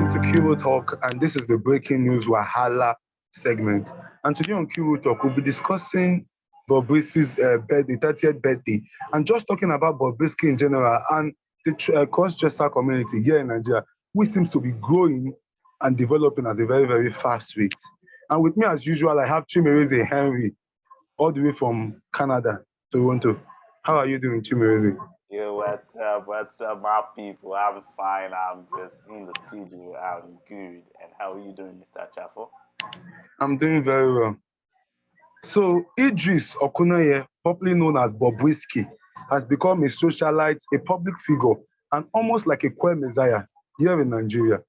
Welcome to Kiro Talk, and this is the breaking news Wahala segment. And today on Kiro Talk, we'll be discussing Bobrisky's birthday, 30th birthday, and just talking about Bobrisky in general and the cross-dresser community here in Nigeria, which seems to be growing and developing at a very, very fast rate. And with me, as usual, I have Chimereze Henry, all the way from Canada, Toronto. How are you doing, Chimereze? Yo, what's up, my people? I'm fine. I'm just in the studio. I'm good. And how are you doing, Mr. Chafo? I'm doing very well. So, Idris Okuneye, popularly known as Bobrisky, has become a socialite, a public figure, and almost like a queer messiah here in Nigeria.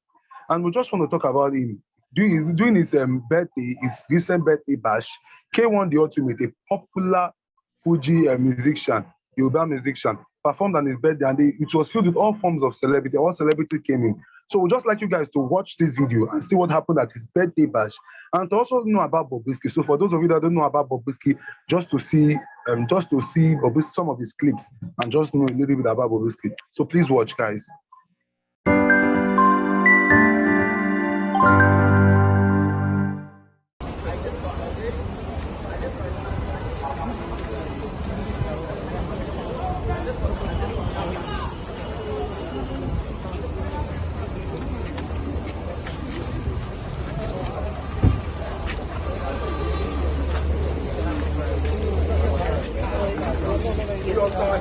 And we just want to talk about him. During his birthday, his recent birthday bash, K1 The Ultimate, a popular Fuji musician, Yoruba musician, performed on his birthday, and it was filled with all forms of celebrity. All celebrity came in. So we'd just like you guys to watch this video and see what happened at his birthday bash, and to also know about Bobrisky. So for those of you that don't know about Bobrisky, just to see Bobrisky, some of his clips, and just know a little bit about Bobrisky. So please watch, guys.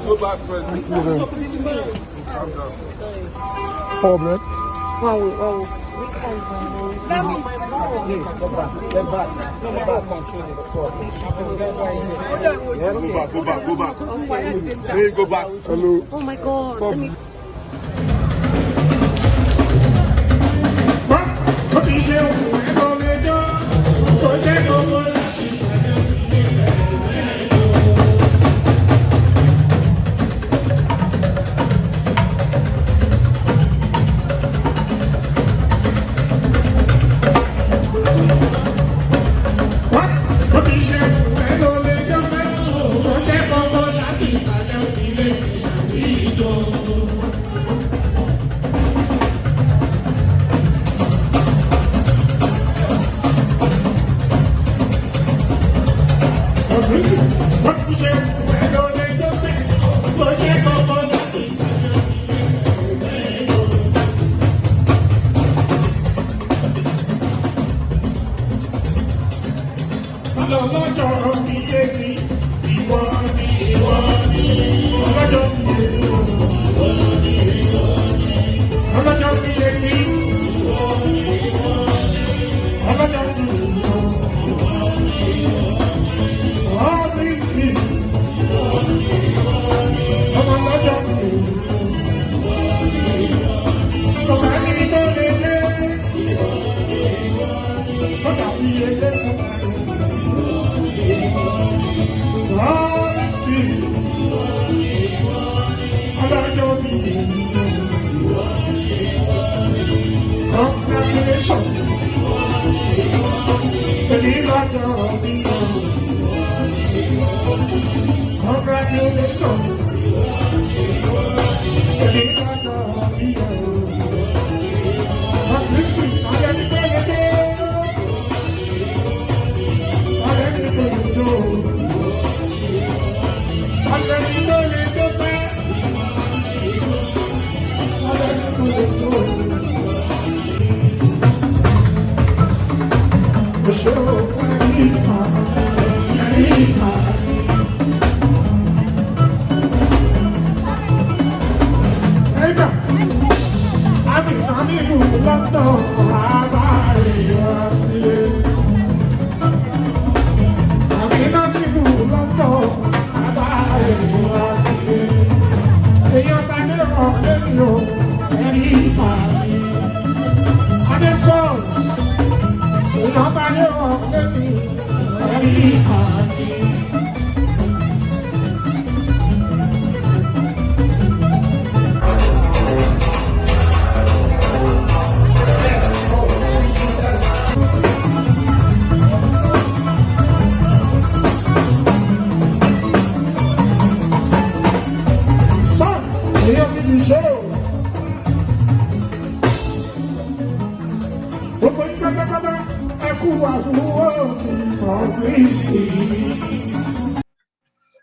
Go back first. Problem. Go back. There you go back. Hello. Oh my God.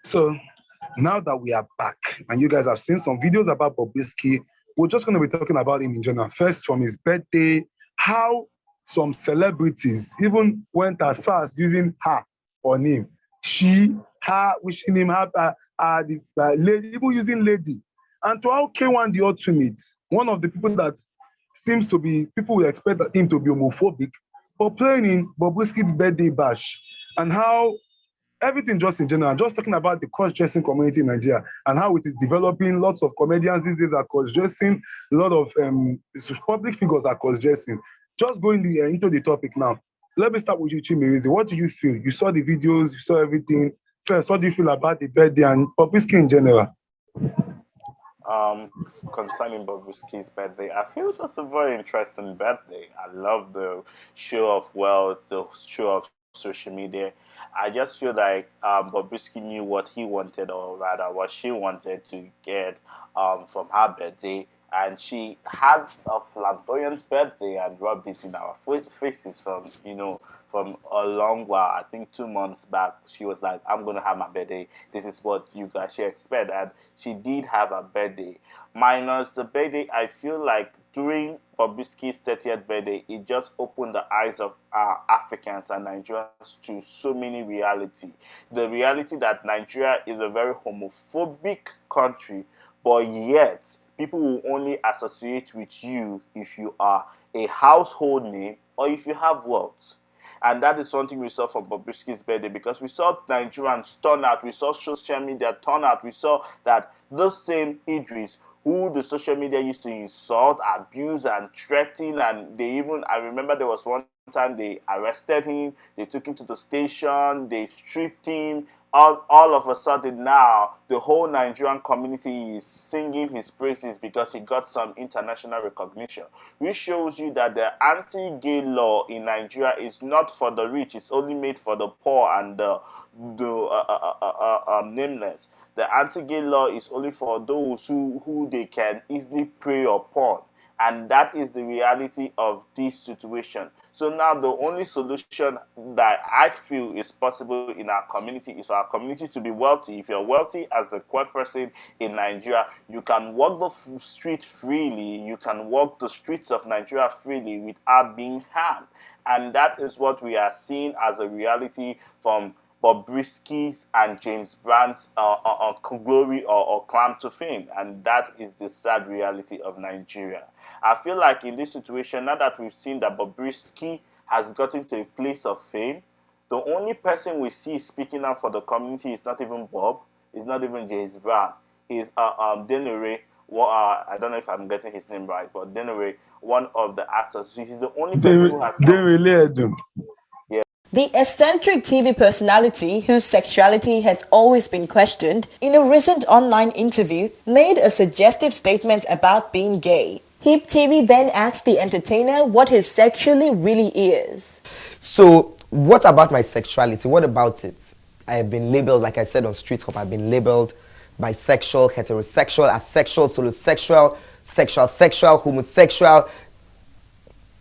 So now that we are back and you guys have seen some videos about Bobrisky, we're just going to be talking about him in general. First, from his birthday, how some celebrities even went as far as using her on him. She, her, wishing him the lady, even using lady. And to how K1 the ultimate, one of the people that seems to be, people will expect him to be homophobic, for playing in Bobrisky's birthday bash, and how everything just in general, just talking about the cross-dressing community in Nigeria and how it is developing. Lots of comedians these days are cross-dressing, a lot of public figures are cross-dressing. Just going into the topic now. Let me start with you, Chimerizi. What do you feel? You saw the videos, you saw everything. First, what do you feel about the birthday and Bobrisky in general? Concerning Bobrisky's birthday, I feel it was a very interesting birthday. I love the show of wealth, the show of social media. I just feel like Bobrisky knew what he wanted, or rather what she wanted to get from her birthday. And she had a flamboyant birthday and rubbed it in our faces from, from a long while. I think 2 months back, she was like, I'm going to have my birthday. This is what you guys should expect. And she did have a birthday. Minus the birthday, I feel like during Bobrisky's 30th birthday, it just opened the eyes of Africans and Nigerians to so many reality. The reality that Nigeria is a very homophobic country, but yet people will only associate with you if you are a household name or if you have wealth. And that is something we saw from Bobrisky's birthday, because we saw Nigerians turn out, we saw social media turn out, we saw that those same Idris, who the social media used to insult, abuse, and threaten, and they even, I remember there was one time they arrested him, they took him to the station, they stripped him. All of a sudden now, the whole Nigerian community is singing his praises because he got some international recognition, which shows you that the anti-gay law in Nigeria is not for the rich, it's only made for the poor and the nameless. The anti-gay law is only for those who they can easily prey upon. And that is the reality of this situation. So now the only solution that I feel is possible in our community is for our community to be wealthy. If you're wealthy as a queer person in Nigeria, you can walk the street freely. You can walk the streets of Nigeria freely without being harmed. And that is what we are seeing as a reality from Bobrisky's and James Brown's glory or climb to fame. And that is the sad reality of Nigeria. I feel like in this situation, now that we've seen that Bobrisky has gotten to a place of fame, the only person we see speaking out for the community is not even Bob, it's not even James Brown, it's Denere. I don't know if I'm getting his name right, but Denere, one of the actors. He's the only person who has come. The eccentric TV personality, whose sexuality has always been questioned, in a recent online interview made a suggestive statement about being gay. Hip TV then asked the entertainer what his sexuality really is. So, what about my sexuality? What about it? I have been labeled, like I said on Street Hop, I've been labeled bisexual, heterosexual, asexual, solosexual, sexual, homosexual,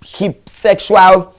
hip sexual,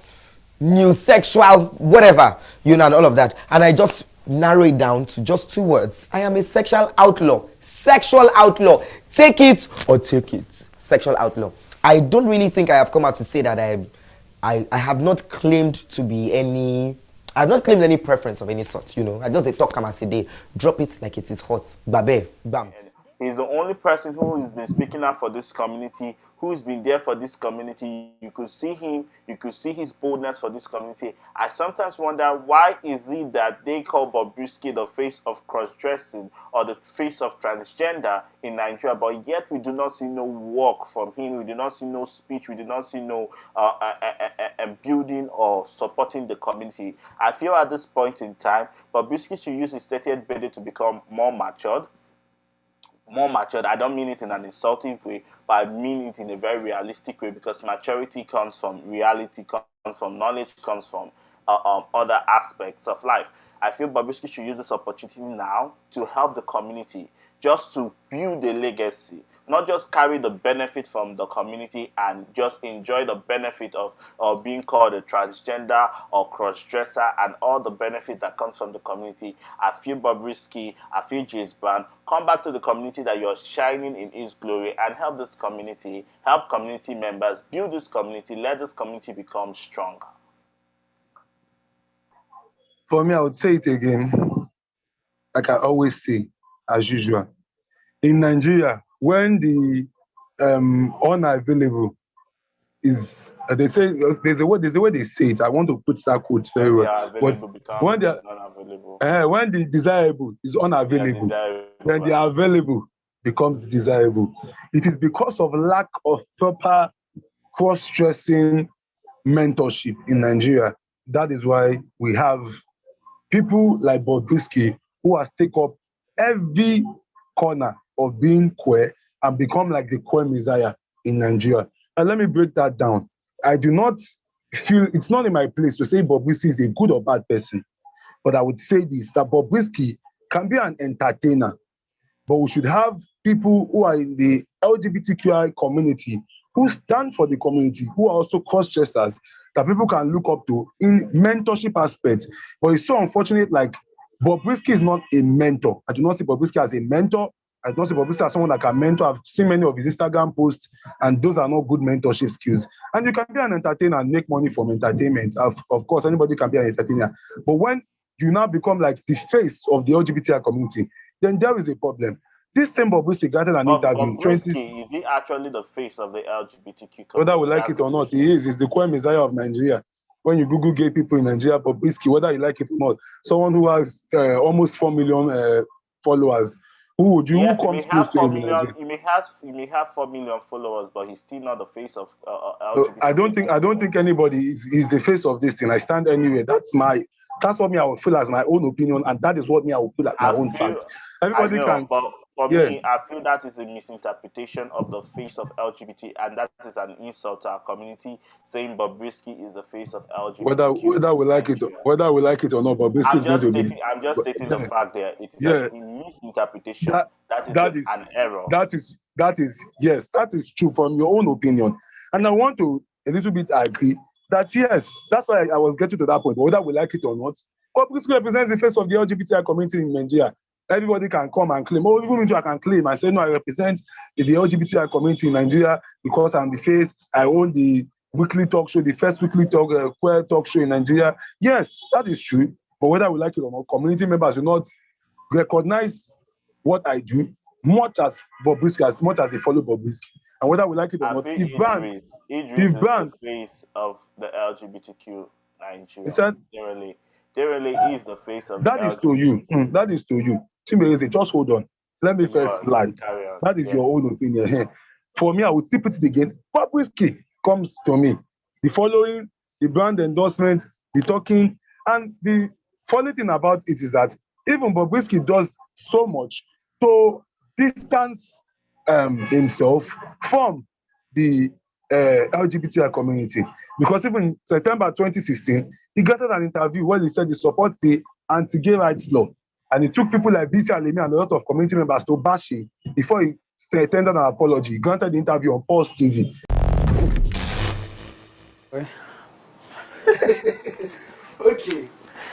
new sexual, whatever, and all of that. And I just narrow it down to just 2 words. I am a sexual outlaw. Sexual outlaw. Take it or take it. Sexual outlaw. I don't really think I have come out to say that I have not claimed to be any, I have not claimed any preference of any sort, I just talk as a day, drop it like it is hot. Babe, bam. He's the only person who has been speaking out for this community, who's been there for this community. You could see him, you could see his boldness for this community. I sometimes wonder, why is it that they call Bobrisky the face of cross-dressing or the face of transgender in Nigeria, but yet we do not see no work from him, we do not see no speech, we do not see no building or supporting the community. I feel at this point in time, Bobrisky should use his 30th birthday to become more matured. I don't mean it in an insulting way, but I mean it in a very realistic way, because maturity comes from reality, comes from knowledge, comes from other aspects of life. I feel Bobrisky should use this opportunity now to help the community, just to build a legacy, not just carry the benefit from the community and just enjoy the benefit of being called a transgender or cross-dresser and all the benefit that comes from the community. I feel Bobrisky, I feel James Brown, come back to the community that you're shining in his glory and help this community, help community members, build this community, let this community become stronger. For me, I would say it again, like I always say, as usual. In Nigeria, when the unavailable is, they say, there's a way they say it. I want to put that quote very well. But when they unavailable. When the desirable is unavailable, then the available becomes the desirable. It is because of lack of proper cross-dressing mentorship in Nigeria. That is why we have people like Bobrisky who has taken up every corner of being queer and become like the queer messiah in Nigeria. And let me break that down. I do not feel, it's not in my place to say Bobrisky is a good or bad person, but I would say this, that Bobrisky can be an entertainer, but we should have people who are in the LGBTQI community who stand for the community, who are also cross-dressers, that people can look up to in mentorship aspects. But it's so unfortunate, like, Bobrisky is not a mentor. I do not see Bobrisky as a mentor. I do not see Bobrisky as someone that can mentor. I've seen many of his Instagram posts, and those are not good mentorship skills. And you can be an entertainer and make money from entertainment. Of course, anybody can be an entertainer. But when you now become like the face of the LGBTI community, then there is a problem. This same Bobrisky got an interview in 20... Is he actually the face of the LGBTQ community? Whether we like it or not, he is. He's the queer messiah of Nigeria. When you Google gay people in Nigeria, Bobrisky, whether you like it or not, someone who has almost 4 million followers, who comes close to him in Nigeria? He may have 4 million followers, but he's still not the face of LGBTQ. I don't think anybody is the face of this thing. I stand anywhere. That's what me I will feel as my own opinion, and that is what me I will feel as my own fact. Everybody can. But for me, I feel that is a misinterpretation of the face of LGBT, and that is an insult to our community, saying Bobrisky is the face of LGBT. Whether we like it or not, Bobrisky is going to be. I'm just stating the fact there. It is a misinterpretation. That is an error. That is true from your own opinion. And I want to a little bit agree that yes, that's why I was getting to that point. But whether we like it or not, Bobrisky represents the face of the LGBTI community in Nigeria. Everybody can come and claim. Oh, even I can claim. I say, no, I represent the LGBTI community in Nigeria because I'm the face. I own the weekly talk show, the first weekly queer talk show in Nigeria. Yes, that is true. But whether we like it or not, community members will not recognize what I do, much as Bobrisky, as much as they follow Bobrisky. And whether we like it or not, Idris is the face of the LGBTQ Nigeria. They really is the face of that. Is to you. That is to you. Chimere, just hold on. Let me first lie. That is your own opinion. For me, I would still put it again. Bobrisky comes to me. The following, the brand endorsement, the talking, and the funny thing about it is that even Bobrisky does so much to distance himself from the LGBTI community. Because even in September 2016, he got an interview where he said he supports the anti-gay rights law. And he took people like BC Alemi and a lot of community members to bash him before he tendered an apology. He granted the interview on Pulse TV. Okay.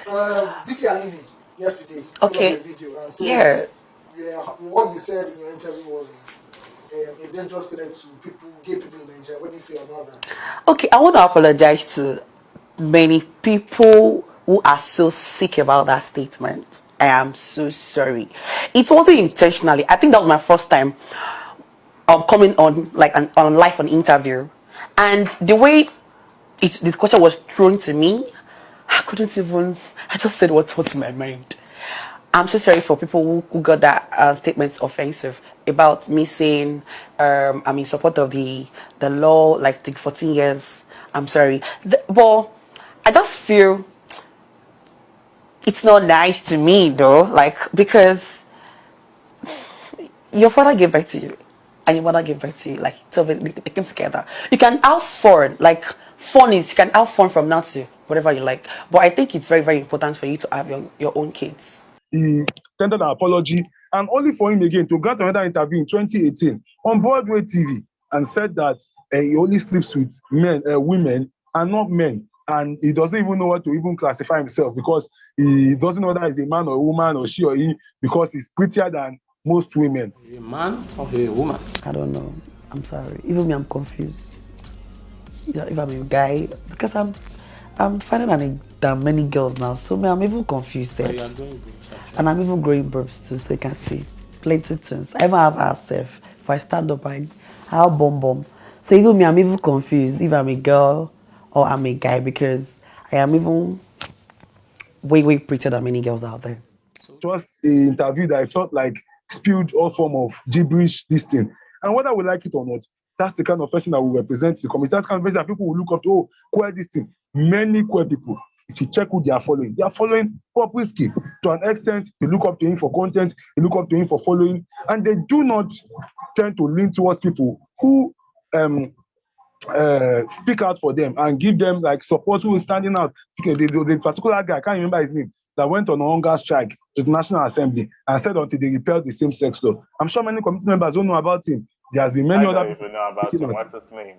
BC Alemi yesterday. Okay. Video and said, what you said in your interview was a dangerous threat to gay people in Nigeria. What do you feel about that? Okay, I want to apologize to many people who are so sick about that statement. I am so sorry. It wasn't intentionally. I think that was my first time coming on on live on interview, and the way the question was thrown to me, I just said what's in my mind. I'm so sorry for people who got that statements offensive about me saying I'm in support of the law, like the 14 years. I'm sorry. But I just feel it's not nice to me though, because your father gave birth to you and your mother gave birth to you, so they came together. You can have fun, you can have fun from now to whatever you like. But I think it's very, very important for you to have your own kids. He tendered an apology, and only for him again to grant another interview in 2018 on Broadway TV and said that he only sleeps with women and not men. And he doesn't even know what to even classify himself because he doesn't know whether he's a man or a woman or she or he because he's prettier than most women. A man or a woman? I don't know. I'm sorry. Even me, I'm confused. If I'm a guy, because I'm finding that many girls now, so me, I'm even confused. So you are doing good, and I'm even growing boobs too, so you can see plenty things. I even have herself. If I stand up, I have bum. So even me, I'm even confused if I'm a girl or I'm a guy because I am even way prettier than many girls out there. Just an interview that I felt like spewed all form of gibberish, this thing. And whether we like it or not, that's the kind of person that will represent the community. That's the kind of person that people will look up to. Oh, queer this thing. Many queer people, if you check who they are following Bobrisky. To an extent, they look up to him for content, they look up to him for following, and they do not tend to lean towards people who speak out for them and give them like support, who is standing out. The particular guy, I can't remember his name, that went on a hunger strike to the National Assembly and said until they repealed the same-sex law. I'm sure many committee members don't know about him. There has been many other people. I don't even know about him. What's his name?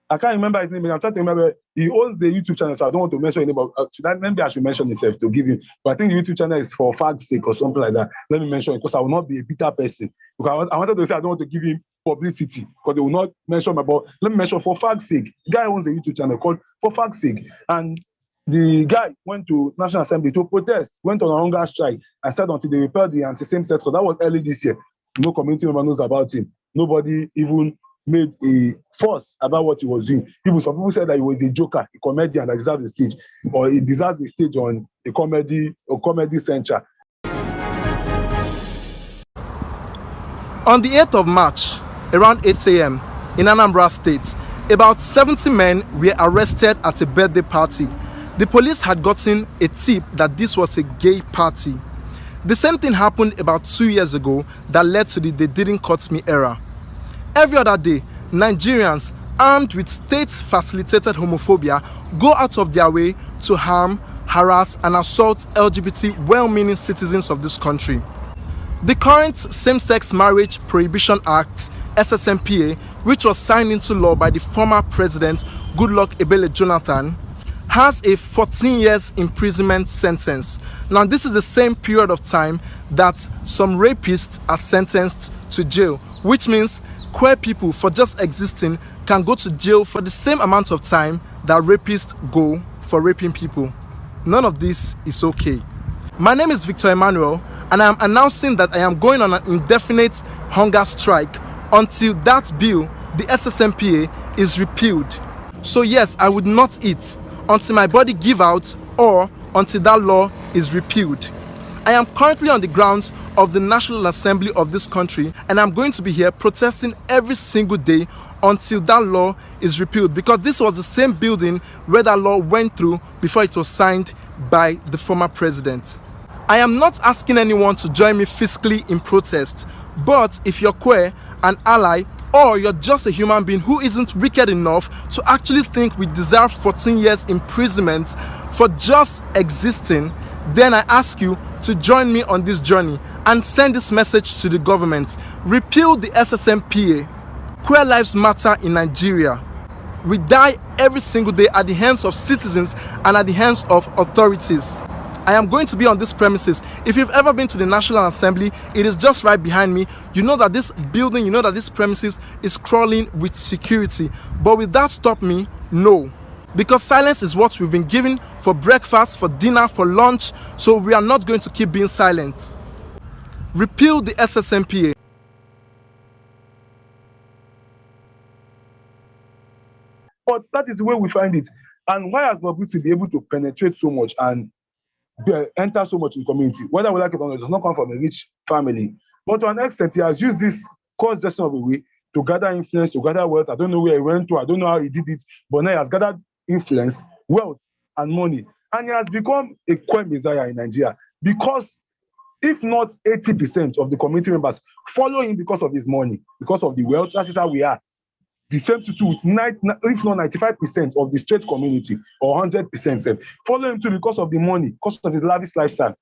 I can't remember his name. I'm trying to remember. He owns the YouTube channel, so I don't want to mention him. But maybe I should mention himself to give him. But I think the YouTube channel is for fact's sake or something like that. Let me mention it because I will not be a bitter person. Because I wanted to say I don't want to give him publicity because they will not mention my. But let me mention for fact's sake. The guy owns a YouTube channel called For Fact's Sake, and the guy went to National Assembly to protest, went on a hunger strike, and said until they repealed the anti-same-sex. So that was early this year. No community member knows about him. Nobody even made a fuss about what he was doing. Some people said that he was a joker, a comedian that deserves the stage, or he deserves the stage on a comedy center. On the 8th of March, around 8 a.m. in Anambra State, about 70 men were arrested at a birthday party. The police had gotten a tip that this was a gay party. The same thing happened about 2 years ago that led to the "they didn't cut me" era. Every other day, Nigerians armed with state-facilitated homophobia go out of their way to harm, harass, and assault LGBT well-meaning citizens of this country. The current Same-Sex Marriage Prohibition Act, SSMPA, which was signed into law by the former president Goodluck Ebele Jonathan, has a 14 years imprisonment sentence. Now, this is the same period of time that some rapists are sentenced to jail, which means queer people, for just existing, can go to jail for the same amount of time that rapists go for raping people. None of this is okay. My name is Victor Emmanuel, and I am announcing that I am going on an indefinite hunger strike until that bill, the SSMPA, is repealed. So yes, I would not eat until my body give out or until that law is repealed. I am currently on the grounds of the National Assembly of this country, and I'm going to be here protesting every single day until that law is repealed, because this was the same building where that law went through before it was signed by the former president. I am not asking anyone to join me physically in protest, but if you're queer, an ally, or you're just a human being who isn't wicked enough to actually think we deserve 14 years imprisonment for just existing, then I ask you to join me on this journey and send this message to the government. Repeal the SSMPA. Queer lives matter in Nigeria. We die every single day at the hands of citizens and at the hands of authorities. I am going to be on this premises. If you've ever been to the National Assembly, it is just right behind me. You know that this building, you know that this premises is crawling with security. But will that stop me? No. Because silence is what we've been given for breakfast, for dinner, for lunch, so we are not going to keep being silent. Repeal the SSMPA. But that is the way we find it. And why has Bobrisky been able to penetrate so much and enter so much in the community? Whether we like it or not, it does not come from a rich family. But to an extent, he has used this cost-gestion of a way to gather influence, to gather wealth. I don't know where he went to, I don't know how he did it, but now he has gathered influence, wealth, and money. And he has become a queer messiah in Nigeria, because if not 80% of the community members follow him because of his money, because of the wealth. That is how we are. The same to do with if not 95% of the straight community, or 100%, follow him too because of the money, because of his lavish lifestyle.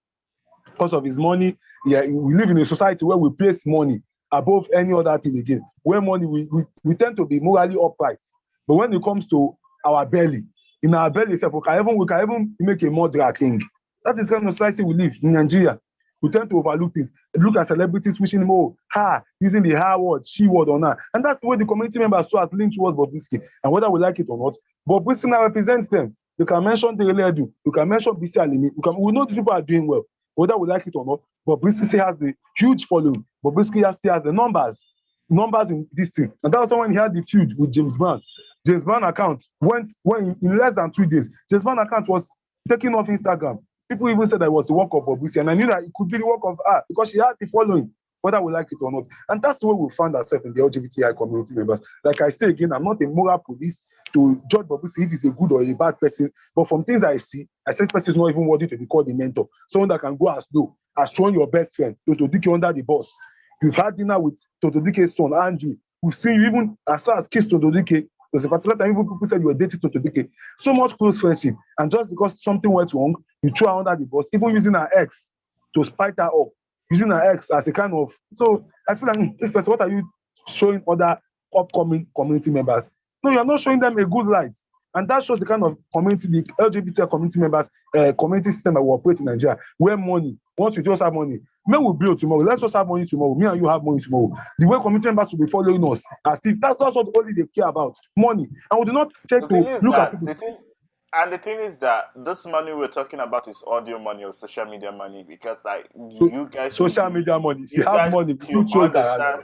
because of his money. Yeah, we live in a society where we place money above any other thing again. Where money, we tend to be morally upright. But when it comes to our belly, in our belly itself, we can even make a murderer king. That is the kind of society we live in Nigeria. We tend to overlook things. Look at celebrities wishing more her, using the her word, she word on her. And that's the way the community members saw at lean towards Bobrisky. And whether we like it or not, Bobrisky now represents them. You can mention the Edu, you can mention BC Alimi, we know these people are doing well, whether we like it or not. Bobrisky has the huge following. Bobrisky still has the numbers in this thing. And that was when he had the feud with James Brown. James Brown account went in less than 2 days. James Brown account was taken off Instagram. People even said that it was the work of Bobrisky, and I knew that it could be the work of her because she had the following, whether we like it or not. And that's the way we found ourselves in the LGBTI community members. Like I say again, I'm not a moral police to judge Bobrisky if he's a good or a bad person, but from things I say this person is not even worthy to be called a mentor. Someone that can go as low as throwing your best friend, Toto Dike, under the bus. You've had dinner with Toto Dike's son, Andrew. We've seen you even as far as kiss Toto Dike. There's a particular time people said you were dating Toto Dike. So much close friendship. And just because something went wrong, you threw her under the bus, even using her ex to spite her up, using her ex as a kind of. So I feel like, this person, what are you showing other upcoming community members? No, you're not showing them a good light. And that shows the kind of community, the LGBT community members, community system that we operate in Nigeria, where money, once we just have money, men will build tomorrow. Let's just have money tomorrow. Me and you have money tomorrow. The way community members will be following us, as if that's what only they care about, money. And we do not check to look at people. The thing is that this money we're talking about is audio money or social media money, because like you guys, social media money. If you have money, you show it around.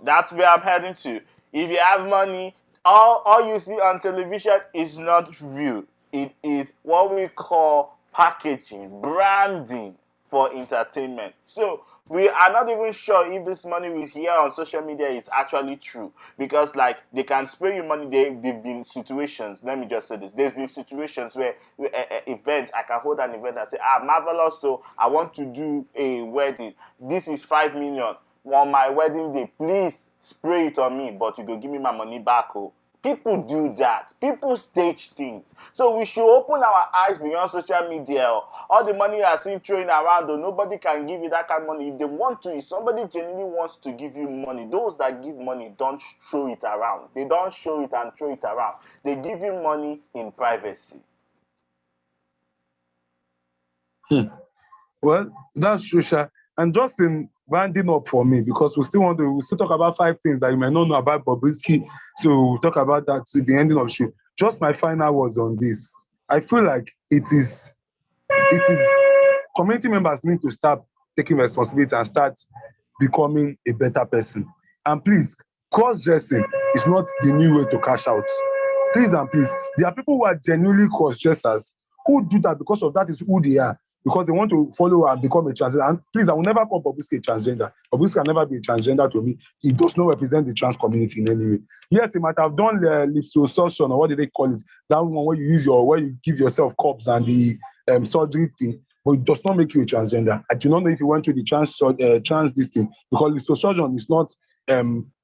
That's where I'm heading to. If you have money, all you see on television is not real. It is what we call packaging, branding for entertainment. So we are not even sure if this money we hear on social media is actually true, because like they can spray you money. They've been situations, let me just say this, there's been situations where event, I can hold an event and say, marvelous, so I want to do a wedding, this is 5 million on my wedding day, please spray it on me, but you go give me my money back. People do that. People stage things. So we should open our eyes beyond social media. All the money you are seeing throwing around, though, nobody can give you that kind of money. If they want to, if somebody genuinely wants to give you money, those that give money don't throw it around. They don't show it and throw it around. They give you money in privacy. Well, that's true, Sha. And just in rounding up for me, because we still talk about 5 things that you may not know about Bobrisky. So we'll talk about that to the ending of the show. Just my final words on this. I feel like it is community members need to start taking responsibility and start becoming a better person. And please, cross-dressing is not the new way to cash out. Please and please, there are people who are genuinely cross-dressers who do that because of that is who they are, because they want to follow and become a transgender. And please, I will never call Bobrisky a transgender. Bobrisky can never be a transgender to me. He does not represent the trans community in any way. Yes, he might have done liposuction, or what do they call it? That one where you give yourself cups and the surgery thing, but it does not make you a transgender. I do not know if you went through the trans this thing, because liposuction is not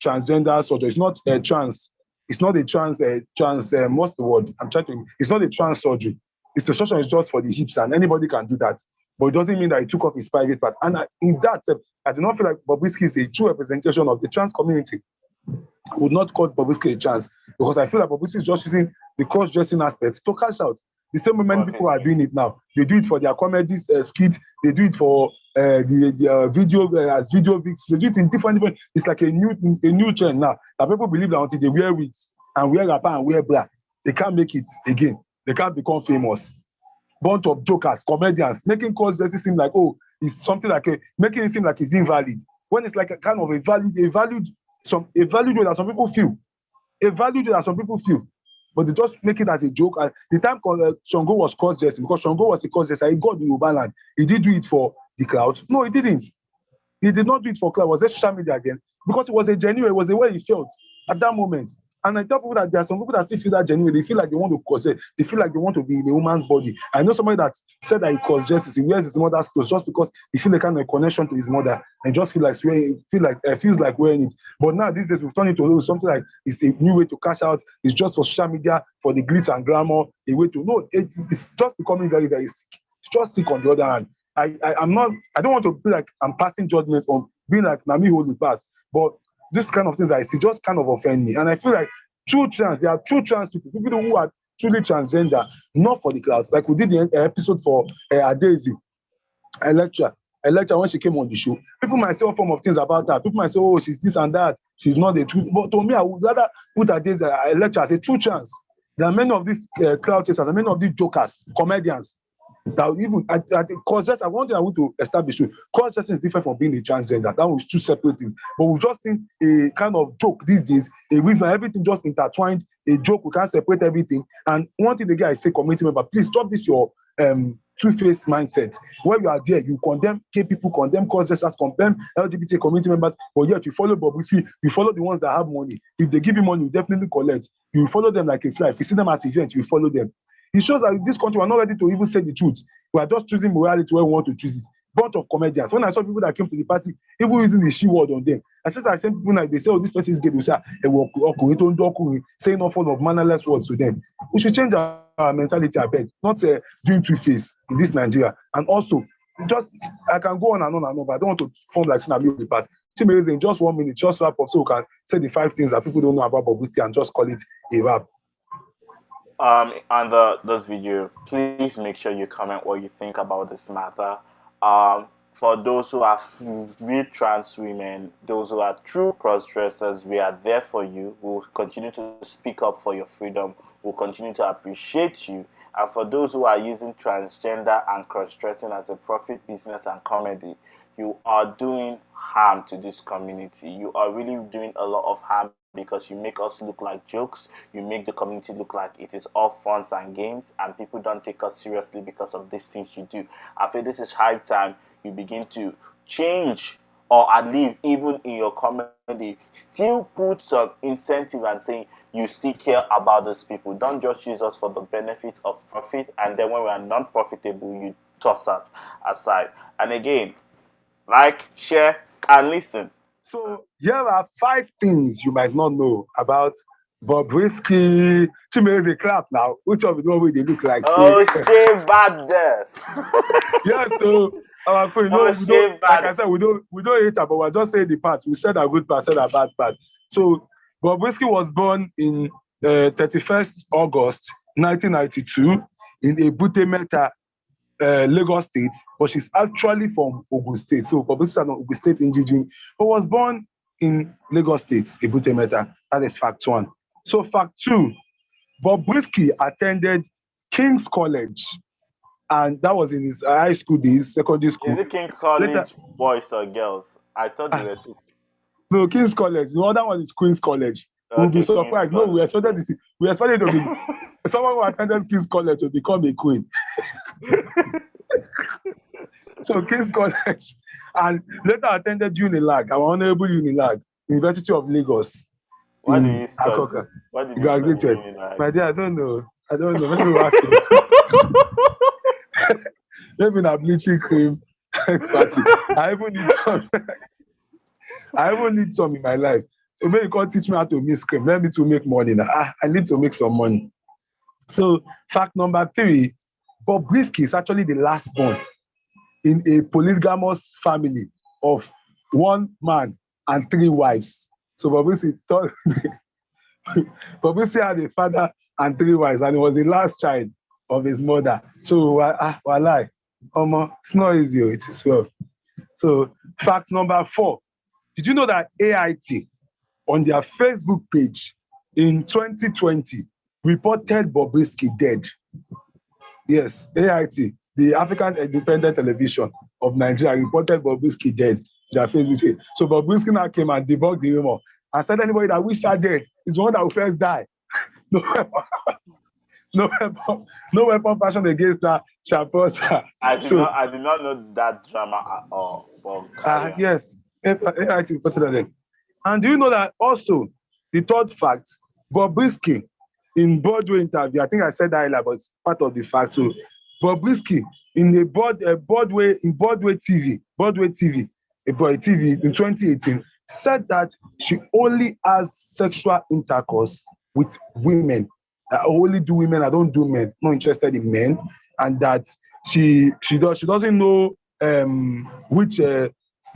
transgender surgery. It's not trans. It's not a trans. What's the word? It's not a trans surgery. Liposuction is just for the hips, and anybody can do that. But it doesn't mean that he took off his private part. And in that, I do not feel like Bobrisky is a true representation of the trans community. I would not call Bobrisky a trans, because I feel like Bobrisky is just using the cross-dressing aspect to cash out. The same way many people are doing it now. They do it for their comedy skit. They do it for the video as video vids. They do it in different. It's like a new trend now that people believe that until they wear wigs and wear wrapper and wear bra, they can't make it again. They can't become famous. Bunch of jokers, comedians, making cross-dressing seem like, it's something like making it seem like it's invalid. When it's like a kind of a valued way that some people feel. A valued way that some people feel. But they just make it as a joke. And the time Shango was cross-dressing, because Shango was a cross-dresser, he got the Yoruba land. He did do it for the crowd. No, he didn't. He did not do it for crowd. It was social media again. Because it was a genuine, it was the way he felt at that moment. And I tell people that there are some people that still feel that genuine. They feel like they want to cross-dress. They feel like they want to be in a woman's body. I know somebody that said that he cross-dresses. He wears his mother's clothes just because he feels a kind of connection to his mother and just feels like wearing it. But now these days we've turned into something like it's a new way to cash out. It's just for social media, for the glitz and glamour. A way to it's just becoming very, very sick. just sick on the other hand. I'm not, I don't want to be like I'm passing judgment on being like Nami Holy Pass, but this kind of things I see just kind of offend me. And I feel like there are true trans people who are truly transgender, not for the clouds. Like we did the episode for Daisy, Electra when she came on the show. People might say all form of things about her. People might say, oh, she's this and that. She's not the truth. But to me, I would rather put her Daisy Electra as a true trans. There are many of these crowd chasers, and many of these jokers, comedians, that even I want to establish cross-dressing is different from being a transgender. That was two separate things. But we've just seen a kind of joke these days, a reason everything just intertwined, a joke, we can't separate everything. And one thing again, I say, community member, please stop this your two-faced mindset. Where you are there, you condemn gay people, condemn cross-dressers, condemn LGBT community members, but yet you follow Bobrisky, you follow the ones that have money. If they give you money, you definitely collect. You follow them like a fly. If you see them at events, you follow them. It shows that in this country, we're not ready to even say the truth. We are just choosing morality where we want to choose it. Bunch of comedians. When I saw people that came to the party, even using the she word on them, I said, people like they say, oh, this person is gay. They say, saying all form of mannerless words to them. We should change our mentality, I beg. Not doing two-face in this Nigeria. And also, I can go on and on and on, but I don't want to form like Sinami the past. In just 1 minute, just wrap up so we can say the 5 things that people don't know about Bobrisky and just call it a wrap. On this video, please make sure you comment what you think about this matter. For those who are real trans women, those who are true cross-dressers, we are there for you. We'll continue to speak up for your freedom. We'll continue to appreciate you. And for those who are using transgender and cross-dressing as a profit business and comedy, you are doing harm to this community. You are really doing a lot of harm because you make us look like jokes. You make the community look like it is all fun and games, and people don't take us seriously because of these things you do. I feel this is high time you begin to change, or at least even in your comedy, still put some incentive and saying you still care about those people. Don't just use us for the benefits of profit, and then when we are non-profitable, you toss us aside. And again, like, share, and listen. So here are 5 things you might not know about Bobrisky. Chimere clap now. Which of the way they look like? Oh, shame badness. Yeah, so our friend, like I said, we don't hate her, but we're just saying the parts. We said a good part, said a bad part. So Bobrisky was born in 31st August 1992 in Ebute Metta, Lagos State, but she's actually from Ogun State. So Bobrisky is an Ogun State indigenous, but was born in Lagos State, Ebute Metta. That is fact 1. So fact 2, Bobrisky attended King's College, and that was in his high school days, secondary school. Is it King's College boys or girls? I thought they were two. No, King's College. The other one is Queen's College. Okay, we'll be surprised. No, we expected it to be someone who attended King's College to become a queen. So King's College, and later attended Unilag, our honorable Unilag, University of Lagos. What did you study? What did you graduated? My dear, I don't know. Let me ask you. Maybe a bleaching cream party. I even need some in my life. So maybe you can't teach me how to mix cream. Let me to make money now. I need to make some money. So fact number 3, Bobrisky is actually the last born in a polygamous family of 1 man and 3 wives. So Bobrisky had a father and 3 wives, and he was the last child of his mother. So walai, it's not easy. It is well. So fact number 4, did you know that AIT on their Facebook page in 2020 reported Bobrisky dead? Yes, AIT, the African Independent Television of Nigeria, reported Bobrisky dead. Their Facebook page. So Bobrisky now came and debunked the rumor and said anybody that wish her dead is one that will first die. No weapon fashioned against her shall prosper. I did not know that drama at all. Yes, AIT reported that. And do you know that also, the 3rd fact, Bobrisky in Broadway interview, I think I said that earlier, but it's part of the fact. So Bobrisky in a Broadway TV in 2018 said that she only has sexual intercourse with women. I only do women, I don't do men, not interested in men, and that she doesn't know which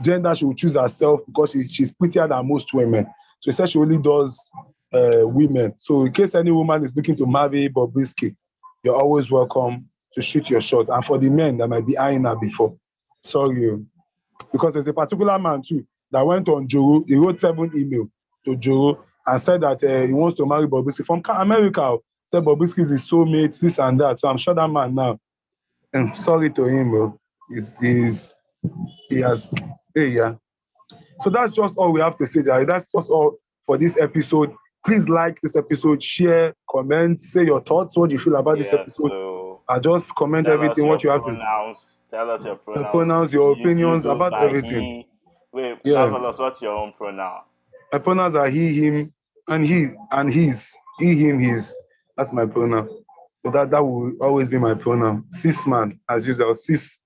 gender she will choose herself because she's prettier than most women. So she said she only does women. So in case any woman is looking to marry Bobrisky, you're always welcome to shoot your shot. And for the men that might be eyeing her before, sorry, because there's a particular man too that went on Joro. He wrote 7 emails to Joro and said that he wants to marry Bobrisky from America. Said Bobrisky is his soulmate, this and that. So I'm sure that man now. And sorry to him, bro. He has, yeah. So that's just all we have to say, Jerry. That's just all for this episode. Please like this episode, share, comment, say your thoughts, what you feel about this episode. So Just comment everything, what you have to. Tell us your pronouns. Your pronouns, your opinions you about everything. He. Wait, Yeah. Marvelous, what's your own pronoun? My pronouns are he, him, and he, and his. He, him, his. That's my pronoun. So that will always be my pronoun. Cis man, as usual. Cis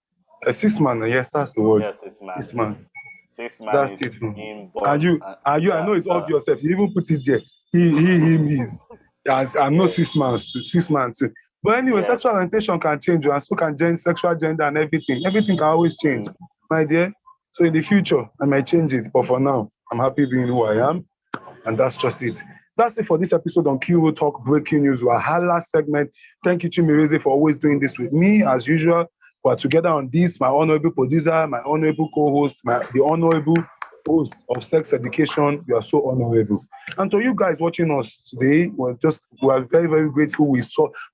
man. Yes, that's the word. Yes, cis man. Cis man. Cis man That's is it. him, And you, I know it's obvious. If you even put it there, he, him, his. I'm not cis man too. But anyway, sexual orientation can change, and so can sexual gender and everything. Everything can always change, my dear. So in the future, I might change it. But for now, I'm happy being who I am. And that's just it. That's it for this episode on Kiro Talk Breaking News, Wahala segment. Thank you, Chimireze, for always doing this with me, as usual. We're together on this, my honorable producer, my honorable co-host, the honorable host of Sex Education. You are so honorable. And to you guys watching us today, we are very, very grateful. We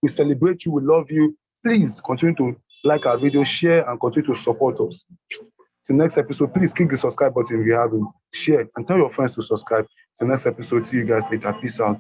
celebrate you, we love you. Please continue to like our video, share, and continue to support us. Till next episode, please click the subscribe button if you haven't. Share and tell your friends to subscribe. Till next episode, see you guys later. Peace out.